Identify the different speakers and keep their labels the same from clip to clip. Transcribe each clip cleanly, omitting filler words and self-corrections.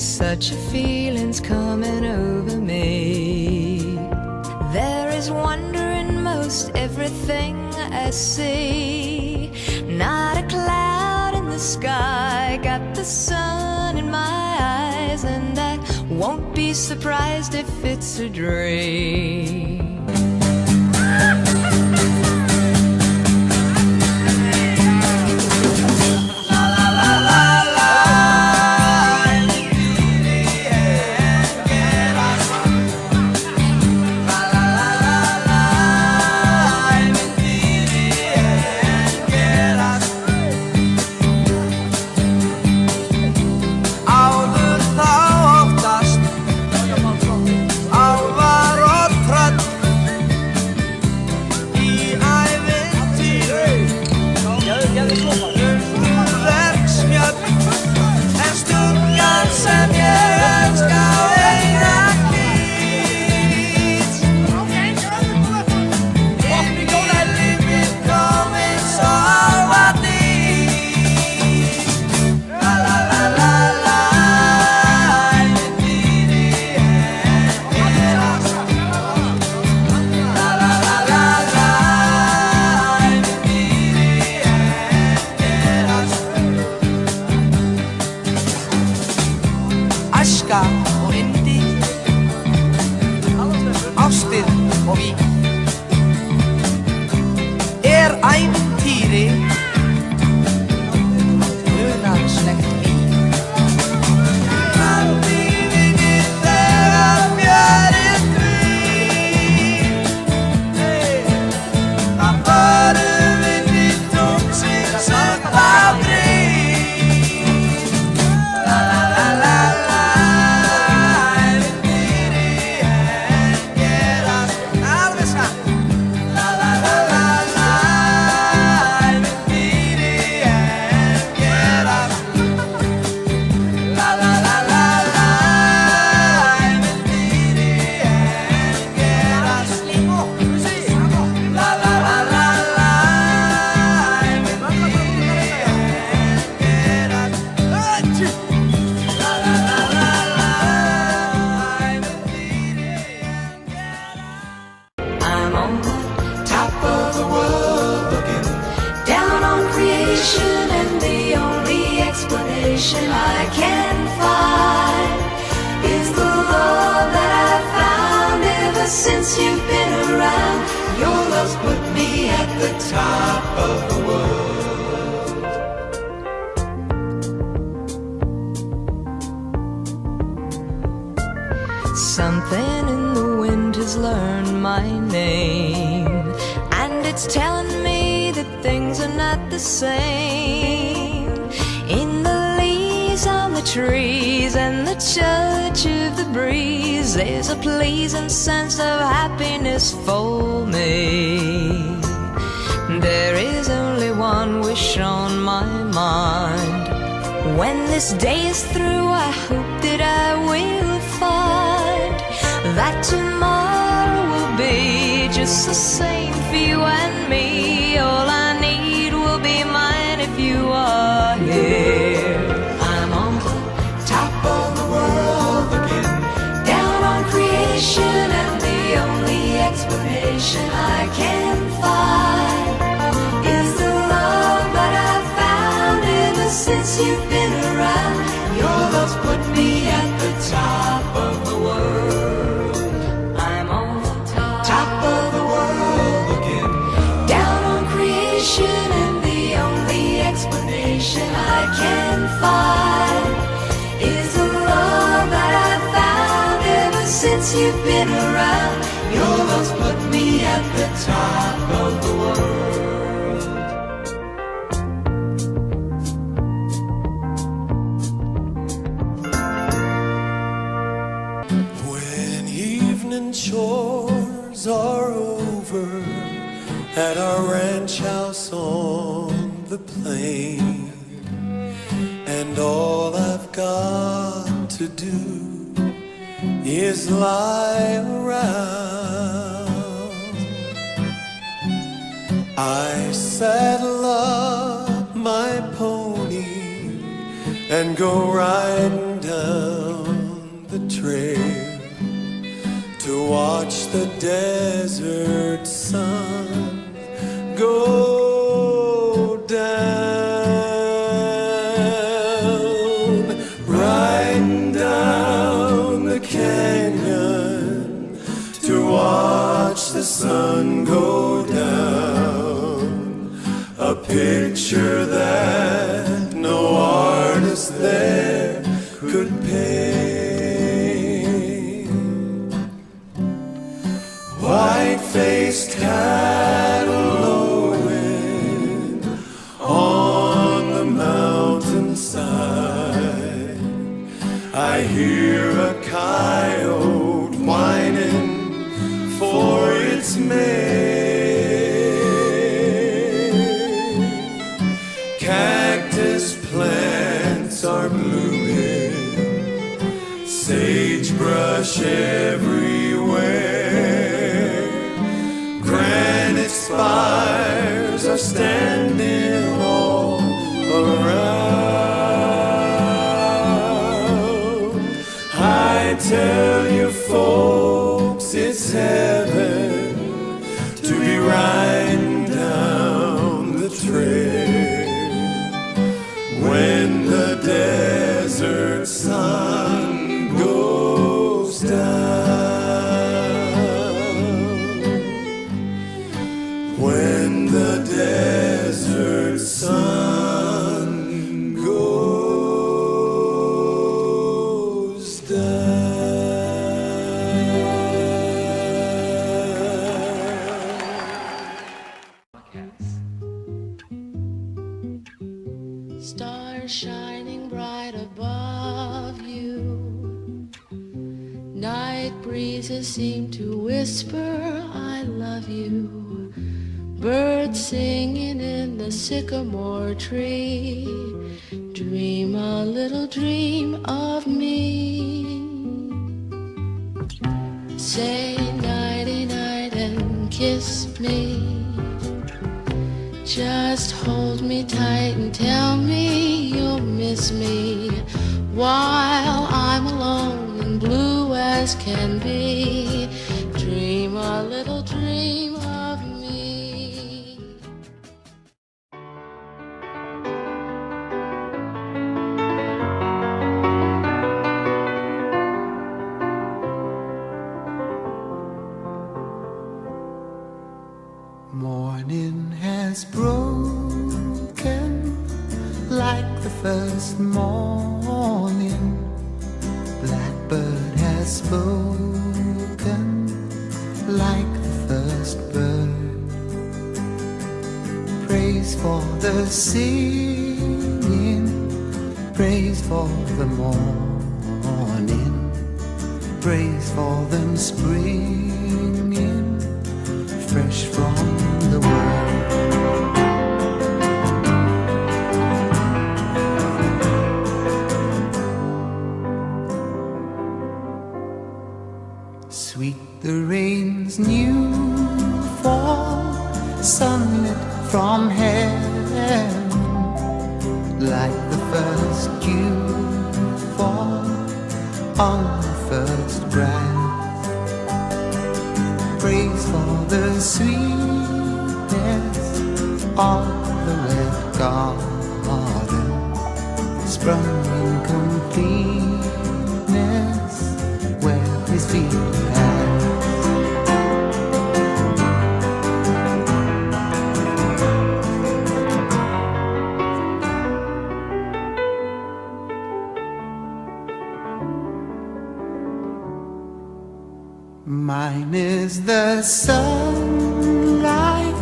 Speaker 1: Such a feeling's coming over me. There is wonder in most everything I see. Not a cloud in the sky, got the sun in my eyes, and I won't be surprised if it's a dream.
Speaker 2: Og yndi, ástin og vín ævintýri, unaðslegt líf. Lífið þegar fjörið hvín, það förum inn í tunglsins og dagdrím. La la la la la.
Speaker 1: And the only explanation I can find is the love that I've found ever since you've been around. Your love's put me at the top of the world. Something in the wind has learned my name, and it's telling me that things are not the same. In the leaves on the trees and the touch of the breeze, there's a pleasing sense of happiness for me. There is only one wish on my mind. When this day is through, I hope that I will find that tomorrow will be just the same for you and me. All I need will be mine if you are here. I'm on the top of the world again, down on creation, and the only explanation I can find is the love that I've found ever since you've been around. Your love's put me at the top of the world. I'm on the top of the world again, down on creation, and the only explanation I can find is the love that I've found ever since you've been around. Your love's put me at the top of the world.
Speaker 3: Chores are over at our ranch house on the plain, and all I've got to do is lie around. I saddle up my pony and go riding down the trail to watch the desert sun go down, riding down the canyon to watch the sun go down, a picture that no artist there could paint. White-faced cattle lowing on the mountainside, I hear a coyote whining for its mate. Cactus plants are blooming, sagebrush everywhere, granite spires are standing all around. I tell you folks, it's heaven to be riding down the trail when the desert sun goes down, when the desert sun goes down.
Speaker 4: Stars shining bright above you. Night breezes seem to whisper, I love you. Birds singing in the sycamore tree. Dream a little dream of me. Say nighty-night and kiss me. Just hold me tight and tell me you'll miss me while I'm alone and blue as can be. Dream a little dream of me.
Speaker 5: Morning has broken like the first morning. Blackbird has spoken like the first bird. Praise for the singing, praise for the morning, praise for them springing fresh from the world. Sweet the rain's new fall, sunlit from heaven, like the first dew fall on the first grass. Praise for the sweetness of the red garden, sprung in completeness where his feet had. Mine is the sunlight,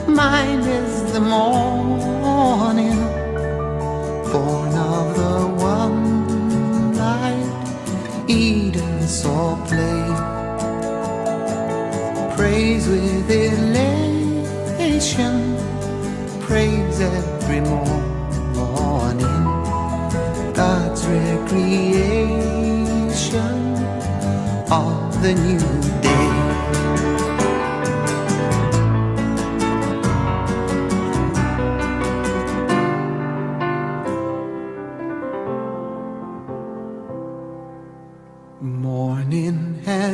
Speaker 5: mine is the morning, born of the one light Eden saw play. Praise with elation, praise every morning, God's recreation of the new day.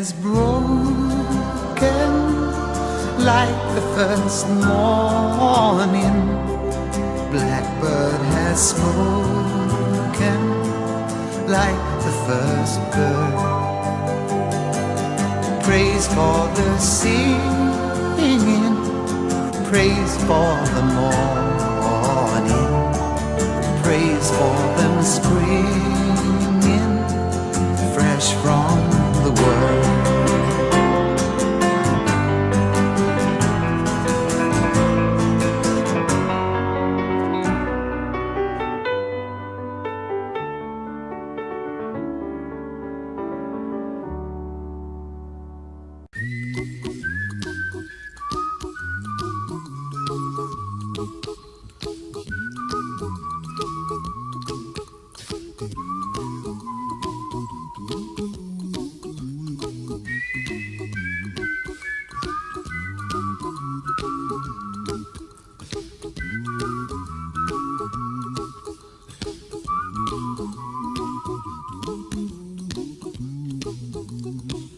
Speaker 5: has broken like the first morning. Blackbird has spoken like the first bird. Praise for the singing, praise for the morning, praise for them springing fresh from the world.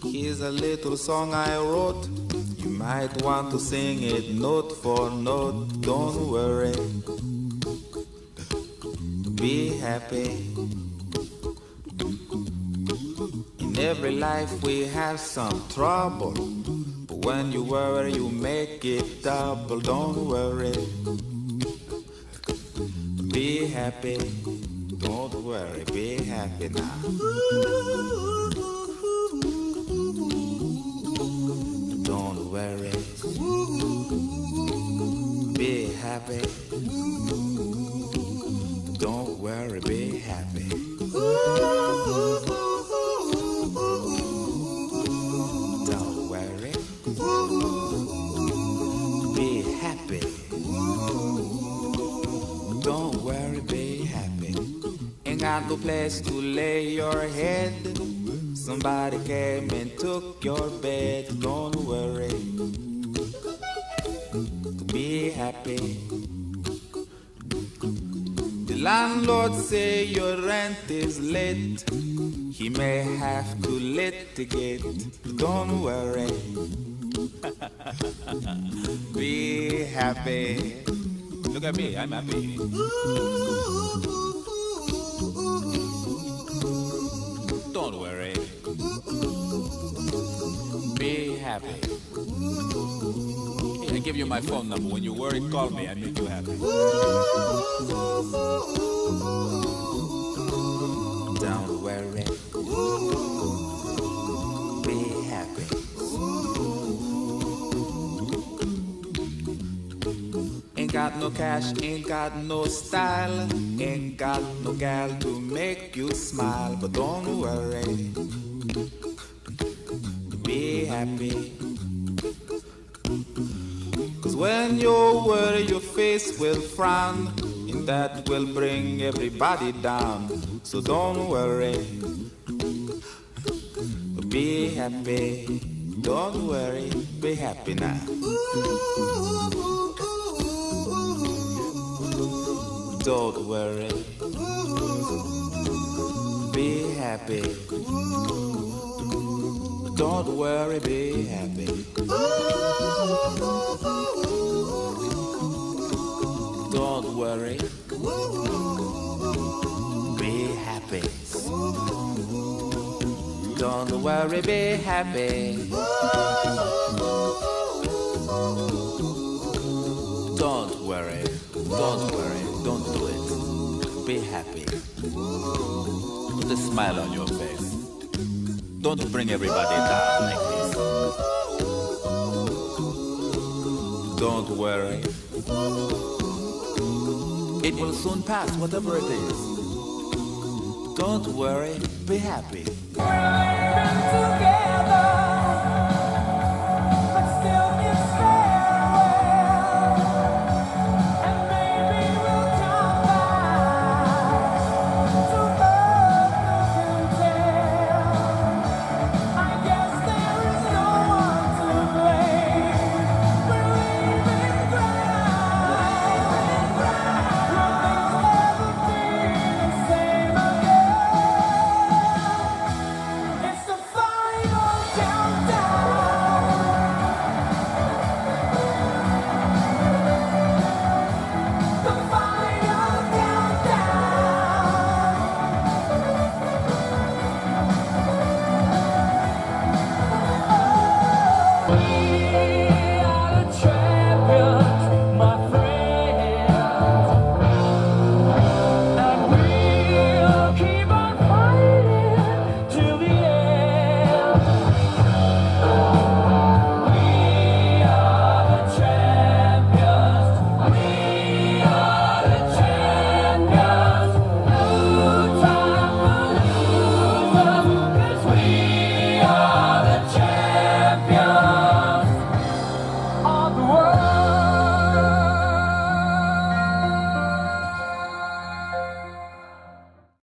Speaker 2: Here's a little song I wrote. You might want to sing it note for note. Don't worry, be happy. In every life we have some trouble, but when you worry you make it double. Don't worry, be happy. Don't worry, be happy now. Don't worry, be happy. Don't worry, be happy. Don't worry, be happy. Don't worry, be happy. Ain't got no place to lay your head. Somebody came and took your bed. Don't worry, be happy. The landlord say your rent is late. He may have to litigate. Don't worry, be happy. Look at me, I'm happy. Don't worry, be happy. I give you my phone number. When you worry, call me. I make you happy. Don't worry, be happy. Ain't got no cash, ain't got no style, ain't got no gal to make you smile. But don't worry, be happy. Cause when you worry your face will frown, and that will bring everybody down. So don't worry, be happy. Don't worry, be happy now. Don't worry, be happy. Don't worry, be happy. Don't worry, be happy. Don't worry, be happy. Don't worry, don't do it. Be happy. Put a smile on your face. Don't bring everybody down like this. Don't worry, it will soon pass, whatever it is. Don't worry, be happy.